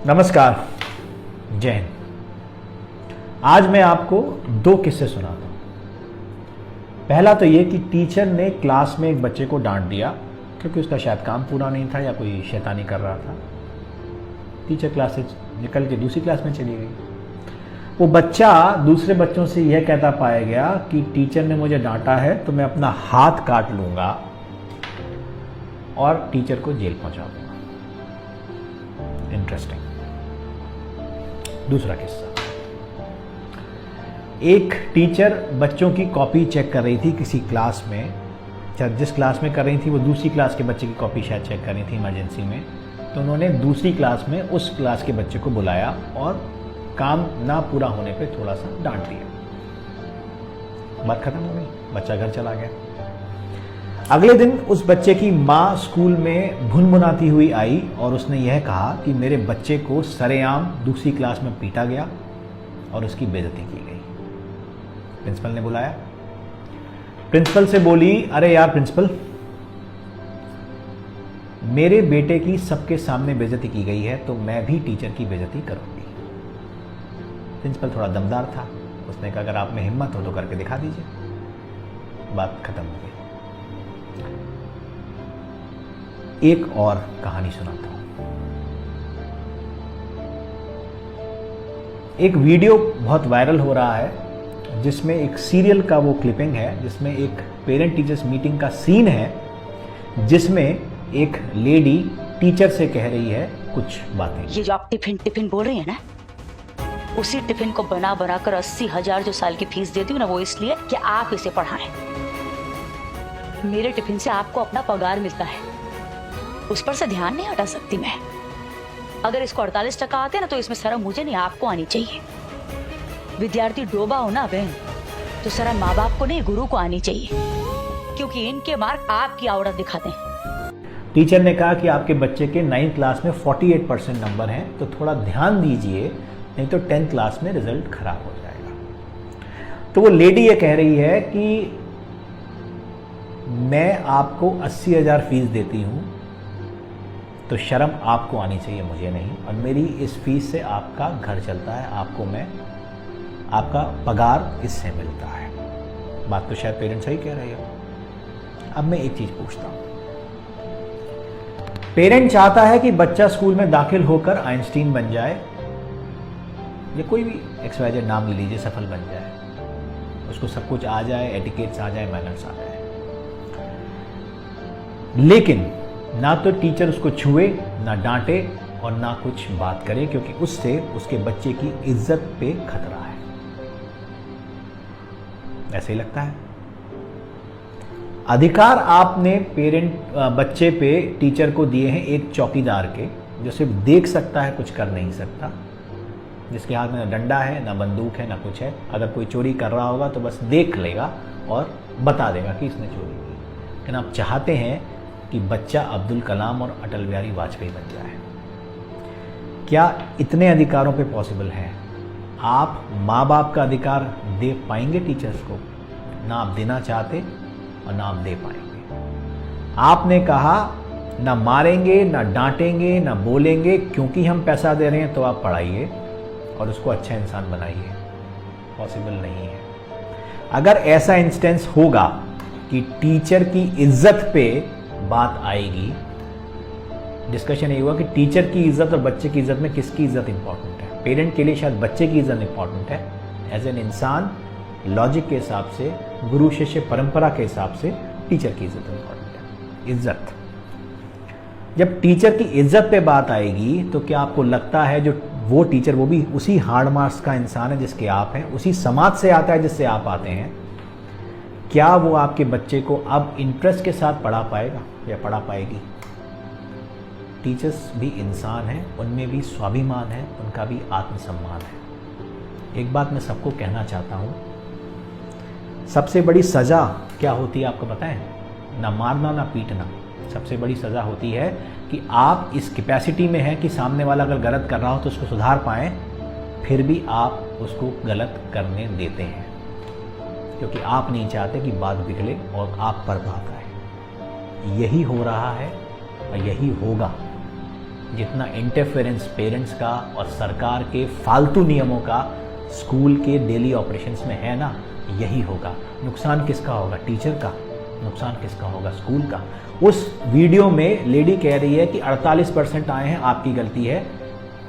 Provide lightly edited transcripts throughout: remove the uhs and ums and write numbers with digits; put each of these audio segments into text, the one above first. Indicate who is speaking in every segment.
Speaker 1: नमस्कार, जय हिंद। आज मैं आपको दो किस्से सुनाता हूँ। पहला तो ये कि टीचर ने क्लास में एक बच्चे को डांट दिया क्योंकि उसका शायद काम पूरा नहीं था या कोई शैतानी कर रहा था। टीचर क्लास से निकल के दूसरी क्लास में चली गई। वो बच्चा दूसरे बच्चों से यह कहता पाया गया कि टीचर ने मुझे डांटा है तो मैं अपना हाथ काट लूँगा और टीचर को जेल पहुँचा दूँगा। इंटरेस्टिंग। दूसरा किस्सा, एक टीचर बच्चों की कॉपी चेक कर रही थी किसी क्लास में। जिस क्लास में कर रही थी वो दूसरी क्लास के बच्चे की कॉपी शायद चेक कर रही थी इमरजेंसी में। तो उन्होंने दूसरी क्लास में उस क्लास के बच्चे को बुलाया और काम ना पूरा होने पे थोड़ा सा डांट दिया। बात खत्म हो गई, बच्चा घर चला गया। अगले दिन उस बच्चे की माँ स्कूल में भुनभुनाती हुई आई और उसने यह कहा कि मेरे बच्चे को सरेआम दूसरी क्लास में पीटा गया और उसकी बेइज्जती की गई। प्रिंसिपल ने बुलाया। प्रिंसिपल से बोली, अरे यार प्रिंसिपल, मेरे बेटे की सबके सामने बेइज्जती की गई है तो मैं भी टीचर की बेइज्जती करूंगी। प्रिंसिपल थोड़ा दमदार था। उसने कहा अगर आप में हिम्मत हो तो करके दिखा दीजिए। बात खत्म हो गई। एक और कहानी सुनाता हूं। एक वीडियो बहुत वायरल हो रहा है जिसमें एक सीरियल का वो क्लिपिंग है जिसमें एक पेरेंट टीचर्स मीटिंग का सीन है जिसमें एक लेडी टीचर से कह रही है कुछ बातें।
Speaker 2: ये जो आप टिफिन बोल रही है ना, उसी टिफिन को बना बना कर 80,000 जो साल की फीस देती हूँ ना, वो इसलिए कि आप इसे पढ़ाएं। मेरे टिफिन से आपको अपना पगार मिलता है, उस पर से ध्यान नहीं हटा सकती मैं। अगर इसको 48% आते ना तो इसमें शर्म मुझे नहीं आपको आनी चाहिए। विद्यार्थी डोबा हो ना बहन, तो शर्म माँ बाप को नहीं गुरु को आनी चाहिए, क्योंकि इनके मार्क आपकी औरत दिखाते हैं।
Speaker 1: टीचर ने कहा कि आपके बच्चे के 9th क्लास में 48% नंबर हैं तो थोड़ा ध्यान दीजिए, नहीं तो 10th क्लास में रिजल्ट खराब हो जाएगा। तो वो लेडी ये कह रही है कि मैं आपको 80,000 फीस देती हूँ तो शर्म आपको आनी चाहिए, मुझे नहीं। और मेरी इस फीस से आपका घर चलता है, आपका पगार इससे मिलता है। बात तो शायद पेरेंट्स सही कह रहे हो। अब मैं एक चीज पूछता हूं। पेरेंट चाहता है कि बच्चा स्कूल में दाखिल होकर आइंस्टीन बन जाए या कोई भी XYZ नाम ले लीजिए, सफल बन जाए, उसको सब कुछ आ जाए, एटिकेट्स आ जाए, मैनर्स आ जाए। लेकिन ना तो टीचर उसको छुए, ना डांटे और ना कुछ बात करे, क्योंकि उससे उसके बच्चे की इज्जत पे खतरा है। ऐसे ही लगता है। अधिकार आपने बच्चे पे टीचर को दिए हैं एक चौकीदार के, जो सिर्फ देख सकता है, कुछ कर नहीं सकता, जिसके हाथ में ना डंडा है, ना बंदूक है, ना कुछ है। अगर कोई चोरी कर रहा होगा तो बस देख लेगा और बता देगा कि इसने चोरी की। लेकिन आप चाहते हैं कि बच्चा अब्दुल कलाम और अटल बिहारी वाजपेयी बन जाए। क्या इतने अधिकारों पे पॉसिबल है? आप माँ बाप का अधिकार दे पाएंगे टीचर्स को? ना आप देना चाहते और ना आप दे पाएंगे। आपने कहा ना मारेंगे, ना डांटेंगे, ना बोलेंगे, क्योंकि हम पैसा दे रहे हैं तो आप पढ़ाइए और उसको अच्छा इंसान बनाइए। पॉसिबल नहीं है। अगर ऐसा इंस्टेंस होगा कि टीचर की इज्जत पे बात आएगी, डिस्कशन ये हुआ कि टीचर की इज्जत और बच्चे की इज्जत में किसकी इज्जत इंपॉर्टेंट है। पेरेंट के लिए शायद बच्चे की इज्जत इंपॉर्टेंट है। एज एन इंसान, लॉजिक के हिसाब से, गुरु शिष्य परंपरा के हिसाब से टीचर की इज्जत इंपॉर्टेंट है। इज्जत, जब टीचर की इज्जत पे बात आएगी तो क्या आपको लगता है जो वो टीचर, वो भी उसी हार्ड मार्क्स का इंसान है जिसके आप हैं, उसी समाज से आता है जिससे आप आते हैं, क्या वो आपके बच्चे को अब इंटरेस्ट के साथ पढ़ा पाएगा या पढ़ा पाएगी? टीचर्स भी इंसान हैं, उनमें भी स्वाभिमान है, उनका भी आत्मसम्मान है। एक बात मैं सबको कहना चाहता हूँ, सबसे बड़ी सज़ा क्या होती है आपको पता है? ना मारना, ना पीटना। सबसे बड़ी सज़ा होती है कि आप इस कैपेसिटी में हैं कि सामने वाला अगर गलत कर रहा हो तो उसको सुधार पाएँ, फिर भी आप उसको गलत करने देते हैं, क्योंकि आप नहीं चाहते कि बात बिगड़े और आप पर बात आए। यही हो रहा है और यही होगा जितना इंटरफेरेंस पेरेंट्स का और सरकार के फालतू नियमों का स्कूल के डेली ऑपरेशंस में है ना, यही होगा। नुकसान किसका होगा? टीचर का। नुकसान किसका होगा? स्कूल का। उस वीडियो में लेडी कह रही है कि 48% आए हैं, आपकी गलती है।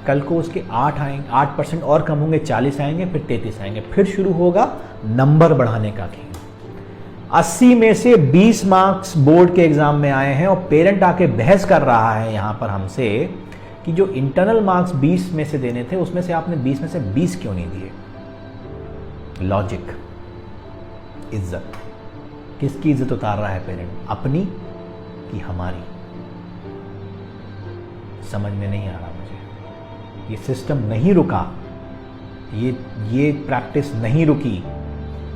Speaker 1: कल को उसके 8% और कम होंगे, 40 आएंगे, फिर 33 आएंगे, फिर शुरू होगा नंबर बढ़ाने का खेल। 80 में से 20 मार्क्स बोर्ड के एग्जाम में आए हैं और पेरेंट आके बहस कर रहा है यहां पर हमसे कि जो इंटरनल मार्क्स 20 में से देने थे उसमें से आपने 20 में से 20 क्यों नहीं दिए? लॉजिक, इज्जत। किसकी इज्जत उतार रहा है पेरेंट? अपनी कि हमारी? समझ में नहीं आ रहा मुझे। ये सिस्टम नहीं रुका, ये प्रैक्टिस नहीं रुकी।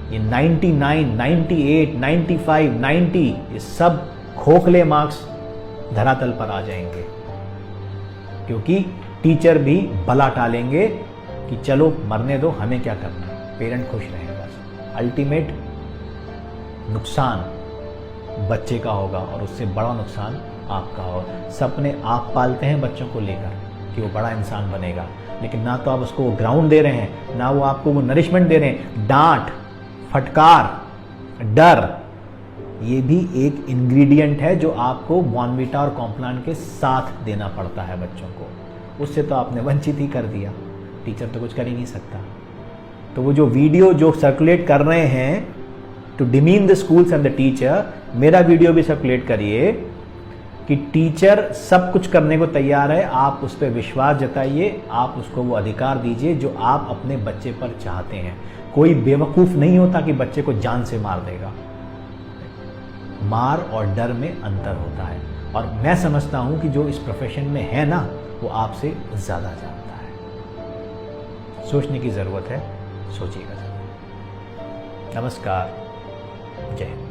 Speaker 1: ये 99, 98, 95, 90 ये सब खोखले मार्क्स धरातल पर आ जाएंगे, क्योंकि टीचर भी भला टालेंगे कि चलो मरने दो, हमें क्या करना है, पेरेंट खुश रहें बस। अल्टीमेट नुकसान बच्चे का होगा और उससे बड़ा नुकसान आपका होगा। सपने आप पालते हैं बच्चों को लेकर कि वो बड़ा इंसान बनेगा, लेकिन ना तो आप उसको ग्राउंड दे रहे हैं, ना वो आपको वो नरिशमेंट दे रहे हैं। डांट, फटकार, डर, ये भी एक इंग्रेडिएंट है जो आपको बॉर्नवीटा और कॉम्प्लान के साथ देना पड़ता है बच्चों को। उससे तो आपने वंचित ही कर दिया, टीचर तो कुछ कर ही नहीं सकता। तो वो जो वीडियो जो सर्कुलेट कर रहे हैं to demean the schools and the teacher, मेरा वीडियो भी सर्कुलेट करिए कि टीचर सब कुछ करने को तैयार है, आप उस पर विश्वास जताइए, आप उसको वो अधिकार दीजिए जो आप अपने बच्चे पर चाहते हैं। कोई बेवकूफ़ नहीं होता कि बच्चे को जान से मार देगा। मार और डर में अंतर होता है, और मैं समझता हूं कि जो इस प्रोफेशन में है ना, वो आपसे ज़्यादा जानता है। सोचने की ज़रूरत है, सोचिएगा ज़रूर। नमस्कार, जय हिंद।